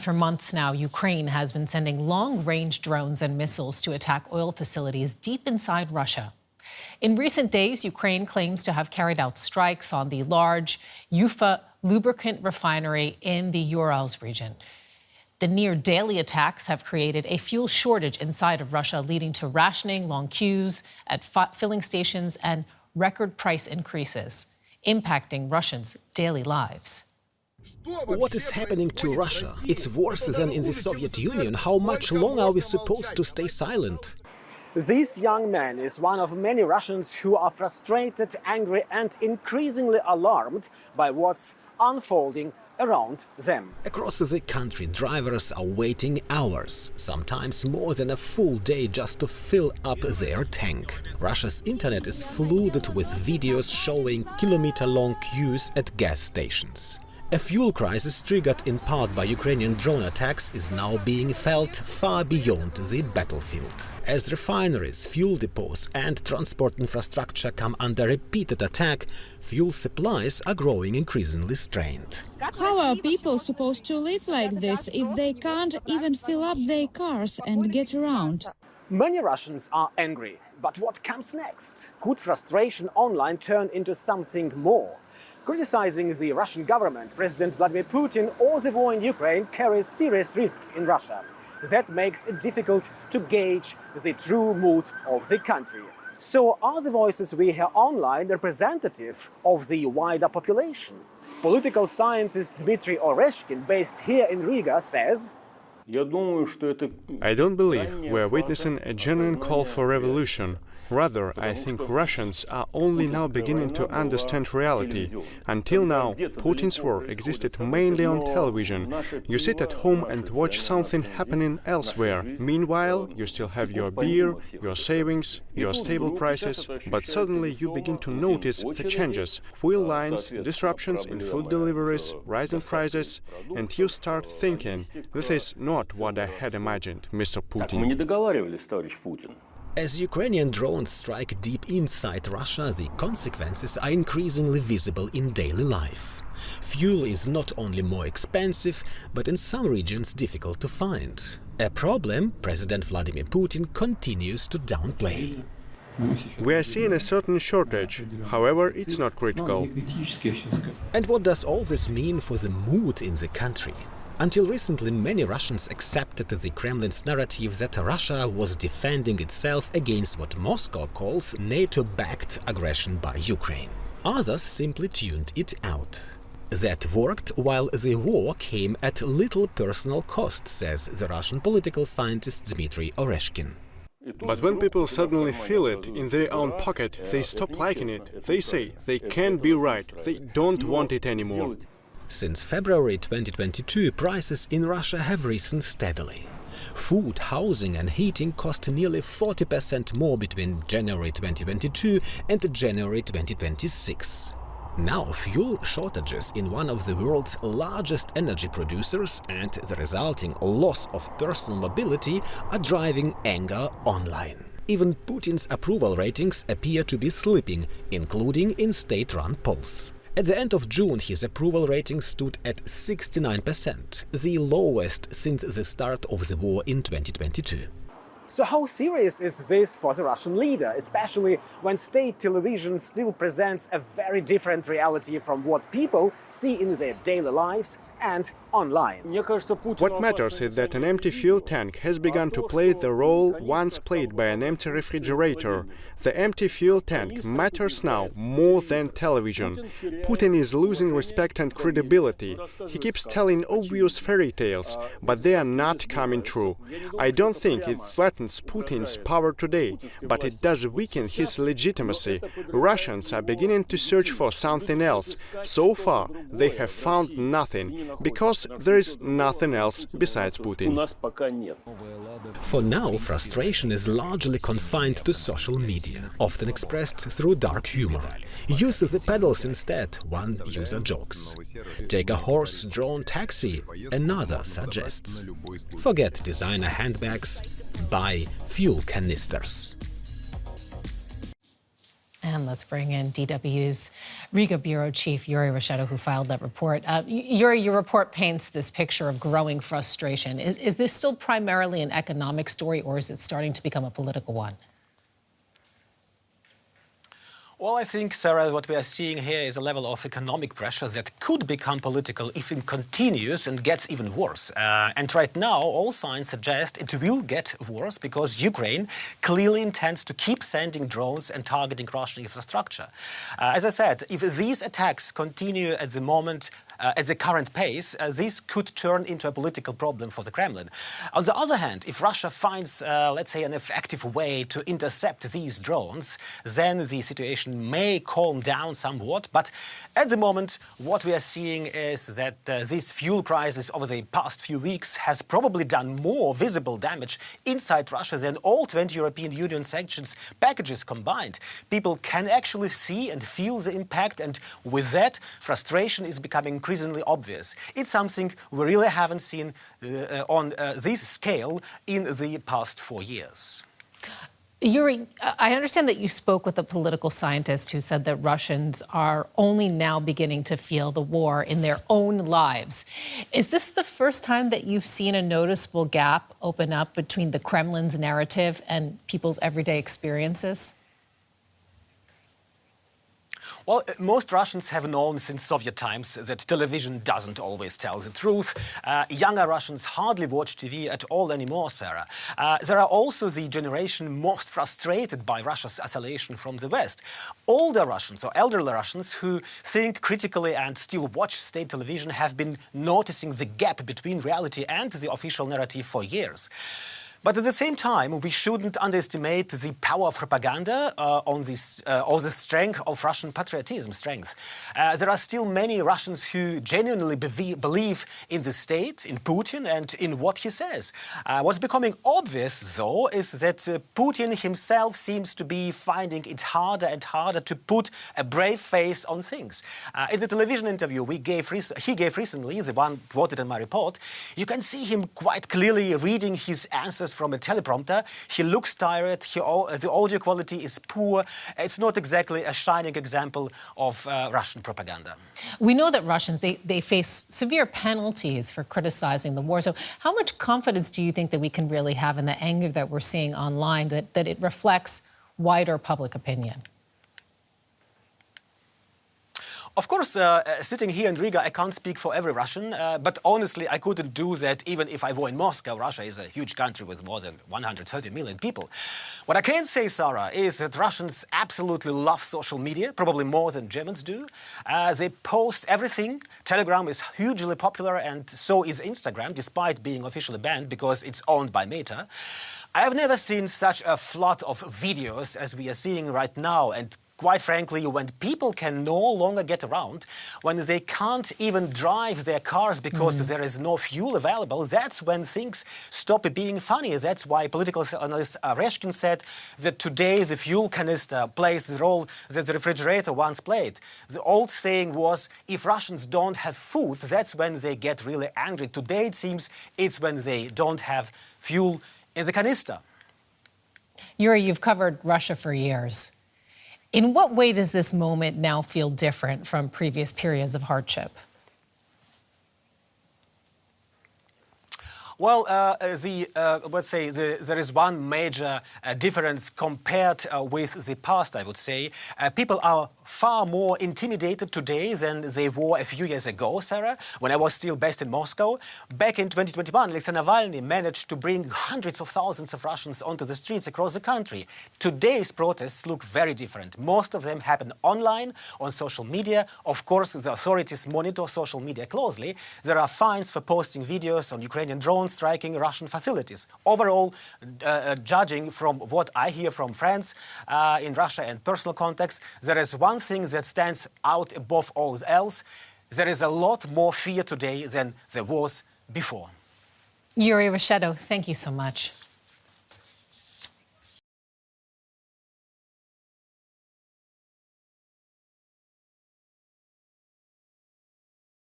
For months now, Ukraine has been sending long-range drones and missiles to attack oil facilities deep inside Russia. In recent days, Ukraine claims to have carried out strikes on the large Ufa lubricant refinery in the Urals region. The near-daily attacks have created a fuel shortage inside of Russia, leading to rationing, long queues at filling stations, and record price increases, impacting Russians' daily lives. What is happening to Russia? It's worse than in the Soviet Union. How much longer are we supposed to stay silent? This young man is one of many Russians who are frustrated, angry and increasingly alarmed by what's unfolding around them. Across the country, drivers are waiting hours, sometimes more than a full day, just to fill up their tank. Russia's internet is flooded with videos showing kilometer-long queues at gas stations. A fuel crisis triggered in part by Ukrainian drone attacks is now being felt far beyond the battlefield. As refineries, fuel depots and transport infrastructure come under repeated attack, fuel supplies are growing increasingly strained. How are people supposed to live like this if they can't even fill up their cars and get around? Many Russians are angry, but what comes next? Could frustration online turn into something more? Criticizing the Russian government, President Vladimir Putin or the war in Ukraine carries serious risks in Russia. That makes it difficult to gauge the true mood of the country. So are the voices we hear online representative of the wider population? Political scientist Dmitry Oreshkin, based here in Riga, says, I don't believe we're witnessing a genuine call for revolution. Rather, I think Russians are only now beginning to understand reality. Until now, Putin's war existed mainly on television. You sit at home and watch something happening elsewhere. Meanwhile, you still have your beer, your savings, your stable prices, but suddenly you begin to notice the changes. Fuel lines, disruptions in food deliveries, rising prices, and you start thinking, this is not what I had imagined, Mr. Putin. As Ukrainian drones strike deep inside Russia, the consequences are increasingly visible in daily life. Fuel is not only more expensive, but in some regions difficult to find. A problem President Vladimir Putin continues to downplay. We are seeing a certain shortage, however, it's not critical. And what does all this mean for the mood in the country? Until recently, many Russians accepted the Kremlin's narrative that Russia was defending itself against what Moscow calls NATO-backed aggression by Ukraine. Others simply tuned it out. That worked while the war came at little personal cost, says the Russian political scientist Dmitry Oreshkin. But when people suddenly feel it in their own pocket, they stop liking it. They say they can't be right, they don't want it anymore. Since February 2022, prices in Russia have risen steadily. Food, housing and heating cost nearly 40% more between January 2022 and January 2026. Now, fuel shortages in one of the world's largest energy producers and the resulting loss of personal mobility are driving anger online. Even Putin's approval ratings appear to be slipping, including in state-run polls. At the end of June, his approval rating stood at 69%, the lowest since the start of the war in 2022. So how serious is this for the Russian leader, especially when state television still presents a very different reality from what people see in their daily lives and online? What matters is that an empty fuel tank has begun to play the role once played by an empty refrigerator. The empty fuel tank matters now more than television. Putin is losing respect and credibility. He keeps telling obvious fairy tales, but they are not coming true. I don't think it threatens Putin's power today, but it does weaken his legitimacy. Russians are beginning to search for something else. So far, they have found nothing, because there is nothing else besides Putin. For now, frustration is largely confined to social media, often expressed through dark humor. Use the pedals instead, one user jokes. Take a horse-drawn taxi, another suggests. Forget designer handbags, buy fuel canisters. And let's bring in DW's Riga Bureau Chief, Yuri Reshetto, who filed that report. Yuri, your report paints this picture of growing frustration. Is this still primarily an economic story, or is it starting to become a political one? Well, I think, Sarah, what we are seeing here is a level of economic pressure that could become political if it continues and gets even worse. And right now, all signs suggest it will get worse because Ukraine clearly intends to keep sending drones and targeting Russian infrastructure. As I said, if these attacks continue at the moment, at the current pace, this could turn into a political problem for the Kremlin. On the other hand, if Russia finds, let's say, an effective way to intercept these drones, then the situation may calm down somewhat. But at the moment, what we are seeing is that this fuel crisis over the past few weeks has probably done more visible damage inside Russia than all 20 European Union sanctions packages combined. People can actually see and feel the impact, and with that, frustration is becoming increasingly obvious. It's something we really haven't seen on this scale in the past 4 years. Yuri, I understand that you spoke with a political scientist who said that Russians are only now beginning to feel the war in their own lives. Is this the first time that you've seen a noticeable gap open up between the Kremlin's narrative and people's everyday experiences? Well, most Russians have known since Soviet times that television doesn't always tell the truth. Younger Russians hardly watch TV at all anymore, Sarah. There are also the generation most frustrated by Russia's isolation from the West. Older Russians or elderly Russians who think critically and still watch state television have been noticing the gap between reality and the official narrative for years. But at the same time, we shouldn't underestimate the power of propaganda or the strength of Russian patriotism strength. There are still many Russians who genuinely believe in the state, in Putin, and in what he says. What's becoming obvious, though, is that Putin himself seems to be finding it harder and harder to put a brave face on things. In the television interview he gave recently, the one quoted in my report, you can see him quite clearly reading his answers from a teleprompter. He looks tired, the audio quality is poor. It's not exactly a shining example of Russian propaganda. We know that Russians, they face severe penalties for criticizing the war. So how much confidence do you think that we can really have in the anger that we're seeing online, that it reflects wider public opinion? Of course, sitting here in Riga, I can't speak for every Russian, but honestly, I couldn't do that even if I were in Moscow. Russia is a huge country with more than 130 million people. What I can say, Sarah, is that Russians absolutely love social media, probably more than Germans do. They post everything. Telegram is hugely popular, and so is Instagram, despite being officially banned because it's owned by Meta. I have never seen such a flood of videos as we are seeing right now, and quite frankly, when people can no longer get around, when they can't even drive their cars because there is no fuel available, that's when things stop being funny. That's why political analyst Reshkin said that today the fuel canister plays the role that the refrigerator once played. The old saying was, if Russians don't have food, that's when they get really angry. Today it seems it's when they don't have fuel in the canister. Yuri, you've covered Russia for years. In what way does this moment now feel different from previous periods of hardship? Well, let's say there is one major difference compared with the past, I would say. People are far more intimidated today than they were a few years ago, Sarah, when I was still based in Moscow. Back in 2021, Alexei Navalny managed to bring hundreds of thousands of Russians onto the streets across the country. Today's protests look very different. Most of them happen online, on social media. Of course, the authorities monitor social media closely. There are fines for posting videos on Ukrainian drones striking Russian facilities. Overall, judging from what I hear from friends in Russia and personal context, there is one thing that stands out above all else. There is a lot more fear today than there was before. Yuri Reshetto, thank you so much.